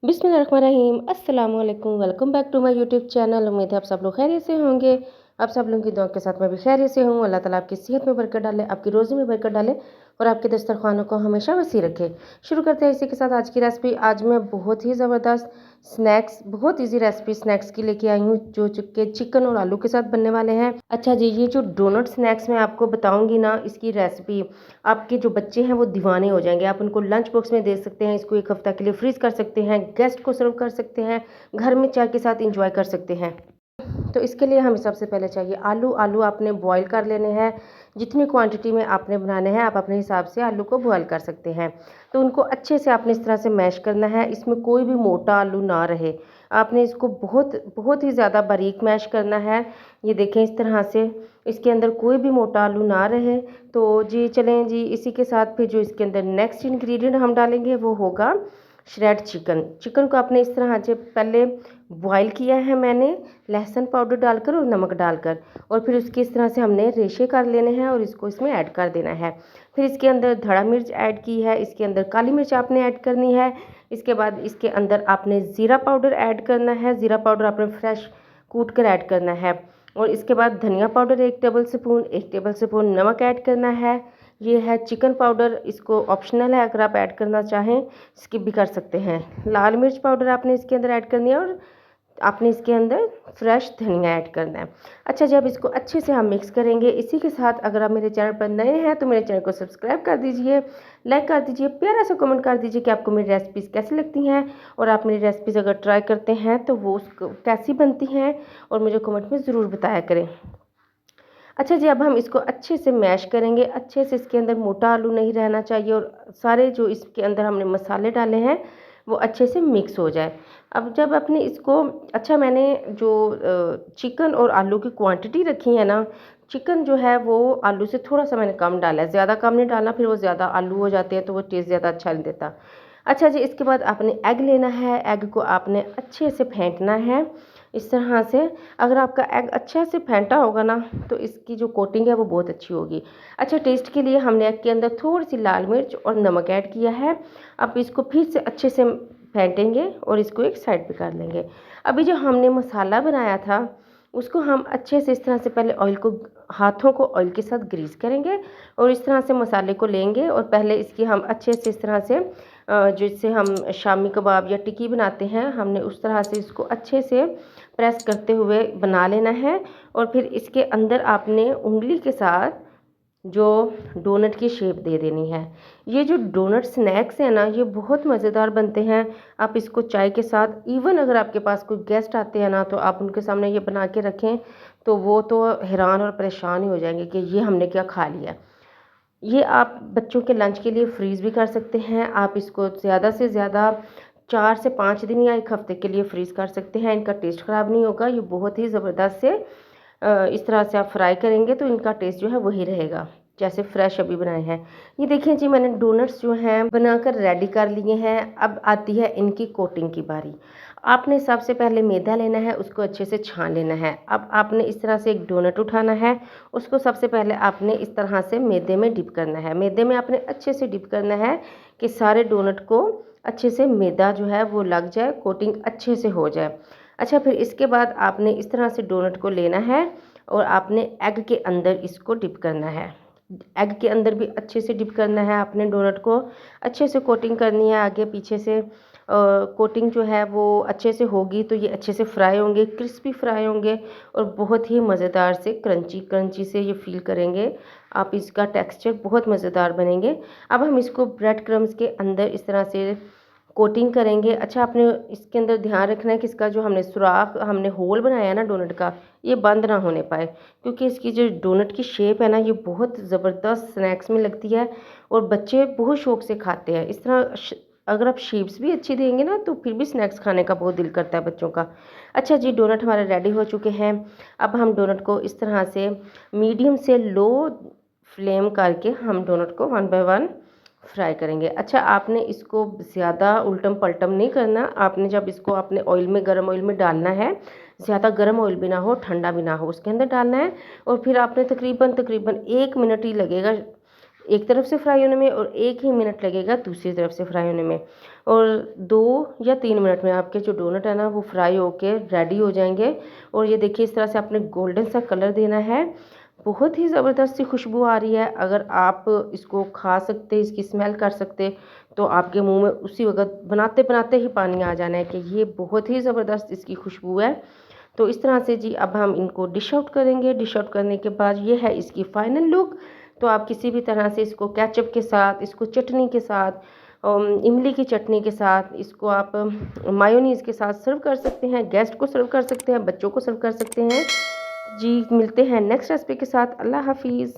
बिस्मिल्लाहिर्रहमानिर्रहीम अस्सलाम वालेकुम। Welcome back to my YouTube channel. उम्मीद है आप सब लोग खैरियत से होंगे। आप सब लोगों की दुआ के साथ मैं भी खैरियत से हूँ। अल्लाह ताला आपकी सेहत में बरकत डाले, आपकी रोज़ी में बरकत डाले और आपके दस्तरखानों को हमेशा वसी रखे। शुरू करते हैं इसी के साथ आज की रेसिपी। आज मैं बहुत ही ज़बरदस्त स्नैक्स, बहुत ईजी रेसिपी स्नैक्स की लेके आई हूँ, जो कि चिकन और आलू के साथ बनने वाले हैं। अच्छा जी, ये जो डोनट स्नैक्स मैं आपको बताऊंगी ना, इसकी रेसिपी, आपके जो बच्चे हैं वो दीवाने हो जाएंगे। आप उनको लंच बॉक्स में दे सकते हैं, इसको 1 हफ्ता के लिए फ्रीज कर सकते हैं, गेस्ट को सर्व कर सकते हैं, घर में चाय के साथ इंजॉय कर सकते हैं। तो इसके लिए हमें सबसे पहले चाहिए आलू। आलू आपने बॉईल कर लेने हैं। जितनी क्वांटिटी में आपने बनाने हैं आप अपने हिसाब से आलू को बॉईल कर सकते हैं। तो उनको अच्छे से आपने इस तरह से मैश करना है। इसमें कोई भी मोटा आलू ना रहे। आपने इसको बहुत बहुत ही ज़्यादा बारीक मैश करना है। ये देखें इस तरह से, इसके अंदर कोई भी मोटा आलू ना रहे। तो जी चलें जी, इसी के साथ फिर जो इसके अंदर नेक्स्ट इंग्रेडिएंट हम डालेंगे वो होगा श्रेड चिकन। चिकन को आपने इस तरह से पहले बॉईल किया है मैंने, लहसुन पाउडर डालकर और नमक डालकर, और फिर उसके इस तरह से हमने रेशे कर लेने हैं और इसको इसमें ऐड कर देना है। फिर इसके अंदर धड़ा मिर्च ऐड की है, इसके अंदर काली मिर्च आपने ऐड करनी है। इसके बाद इसके अंदर आपने ज़ीरा पाउडर ऐड करना है। ज़ीरा पाउडर आपने फ्रेश कूट कर ऐड करना है। और इसके बाद धनिया पाउडर 1 टेबल स्पून नमक ऐड करना है। ये है चिकन पाउडर, इसको ऑप्शनल है, अगर आप ऐड करना चाहें स्किप भी कर सकते हैं। लाल मिर्च पाउडर आपने इसके अंदर ऐड करनी है और आपने इसके अंदर फ्रेश धनिया ऐड करना है। अच्छा, जब इसको अच्छे से हम मिक्स करेंगे, इसी के साथ अगर आप मेरे चैनल पर नए हैं तो मेरे चैनल को सब्सक्राइब कर दीजिए, लाइक कर दीजिए, प्यारा सा कमेंट कर दीजिए कि आपको मेरी रेसिपीज़ कैसी लगती हैं, और आप मेरी रेसिपीज़ अगर ट्राई करते हैं तो वो उसको कैसी बनती हैं और मुझे कमेंट में ज़रूर बताया करें। अच्छा जी, अब हम इसको अच्छे से मैश करेंगे। अच्छे से, इसके अंदर मोटा आलू नहीं रहना चाहिए और सारे जो इसके अंदर हमने मसाले डाले हैं वो अच्छे से मिक्स हो जाए। अब जब अपने इसको, अच्छा मैंने जो चिकन और आलू की क्वांटिटी रखी है ना, चिकन जो है वो आलू से थोड़ा सा मैंने कम डाला है, ज़्यादा कम नहीं डालना, फिर वो ज़्यादा आलू हो जाते हैं तो वो टेस्ट ज़्यादा अच्छा नहीं देता। अच्छा जी, इसके बाद आपने एग लेना है। एग को आपने अच्छे से फेंटना है इस तरह से। अगर आपका एग अच्छे से फेंटा होगा ना तो इसकी जो कोटिंग है वो बहुत अच्छी होगी। अच्छा, टेस्ट के लिए हमने एग के अंदर थोड़ी सी लाल मिर्च और नमक ऐड किया है। अब इसको फिर से अच्छे से फेंटेंगे और इसको एक साइड पे कर लेंगे। अभी जो हमने मसाला बनाया था उसको हम अच्छे से इस तरह से पहले ऑयल को, हाथों को ऑयल के साथ ग्रीस करेंगे और इस तरह से मसाले को लेंगे और पहले इसकी हम अच्छे से इस तरह से, जिससे हम शामी कबाब या टिक्की बनाते हैं, हमने उस तरह से इसको अच्छे से प्रेस करते हुए बना लेना है। और फिर इसके अंदर आपने उंगली के साथ जो डोनट की शेप दे देनी है। ये जो डोनट स्नैक्स है ना, ये बहुत मज़ेदार बनते हैं। आप इसको चाय के साथ, इवन अगर आपके पास कोई गेस्ट आते हैं ना तो आप उनके सामने ये बना के रखें तो वो तो हैरान और परेशान ही हो जाएंगे कि ये हमने क्या खा लिया। ये आप बच्चों के लंच के लिए फ्रीज़ भी कर सकते हैं। आप इसको ज़्यादा से ज़्यादा 4 से 5 दिन या 1 हफ्ते के लिए फ्रीज़ कर सकते हैं। इनका टेस्ट ख़राब नहीं होगा। ये बहुत ही ज़बरदस्त से, इस तरह से आप फ्राई करेंगे तो इनका टेस्ट जो है वही रहेगा जैसे फ्रेश अभी बनाए हैं। ये देखिए जी, मैंने डोनट्स जो हैं बनाकर रेडी कर लिए हैं। अब आती है इनकी कोटिंग की बारी। आपने सबसे पहले मैदा लेना है, उसको अच्छे से छान लेना है। अब आपने इस तरह से एक डोनट उठाना है, उसको सबसे पहले आपने इस तरह से मैदे में डिप करना है। मैदे में आपने अच्छे से डिप करना है कि सारे डोनट को अच्छे से मैदा जो है वो लग जाए, कोटिंग अच्छे से हो जाए। अच्छा, फिर इसके बाद आपने इस तरह से डोनट को लेना है और आपने एग के अंदर इसको डिप करना है। एग के अंदर भी अच्छे से डिप करना है आपने डोनट को, अच्छे से कोटिंग करनी है आगे पीछे से। कोटिंग जो है वो अच्छे से होगी तो ये अच्छे से फ्राई होंगे, क्रिस्पी फ्राई होंगे और बहुत ही मज़ेदार से क्रंची क्रंची से ये फील करेंगे आप। इसका टेक्सचर बहुत मज़ेदार बनेंगे। अब हम इसको ब्रेड क्रम्स के अंदर इस तरह से कोटिंग करेंगे। अच्छा, आपने इसके अंदर ध्यान रखना है कि इसका जो हमने सुराख, हमने होल बनाया है ना डोनट का, ये बंद ना होने पाए, क्योंकि इसकी जो डोनट की शेप है ना ये बहुत ज़बरदस्त स्नैक्स में लगती है और बच्चे बहुत शौक से खाते हैं। इस तरह अगर आप शेप्स भी अच्छी देंगे ना तो फिर भी स्नैक्स खाने का बहुत दिल करता है बच्चों का। अच्छा जी, डोनट हमारे रेडी हो चुके हैं। अब हम डोनट को इस तरह से मीडियम से लो फ्लेम करके हम डोनट को 1 बाय 1 फ्राई करेंगे। अच्छा, आपने इसको ज़्यादा उल्टम पलटम नहीं करना। आपने जब इसको अपने ऑयल में, गर्म ऑयल में डालना है, ज़्यादा गर्म ऑयल भी ना हो, ठंडा भी ना हो, उसके अंदर डालना है। और फिर आपने तकरीबन तकरीबन 1 मिनट ही लगेगा एक तरफ से फ्राई होने में और 1 ही मिनट लगेगा दूसरी तरफ से फ्राई होने में। और 2 या 3 मिनट में आपके जो डोनट है ना वो फ्राई होके रेडी हो जाएँगे। और ये देखिए इस तरह से आपने गोल्डन सा कलर देना है। बहुत ही ज़बरदस्त सी खुशबू आ रही है। अगर आप इसको खा सकते, इसकी स्मेल कर सकते, तो आपके मुँह में उसी वक़्त बनाते-बनाते ही पानी आ जाना है कि ये बहुत ही ज़बरदस्त इसकी खुशबू है। तो इस तरह से जी अब हम इनको डिश आउट करेंगे। डिश आउट करने के बाद ये है इसकी फाइनल लुक। तो आप किसी भी तरह से इसको केचप के साथ, इसको चटनी के साथ, इमली की चटनी के साथ, इसको आप मायोनीज़ के साथ सर्व कर सकते हैं, गेस्ट को सर्व कर सकते हैं, बच्चों को सर्व कर सकते हैं। जी, मिलते हैं नेक्स्ट रेसिपी के साथ। अल्लाह हाफ़िज़।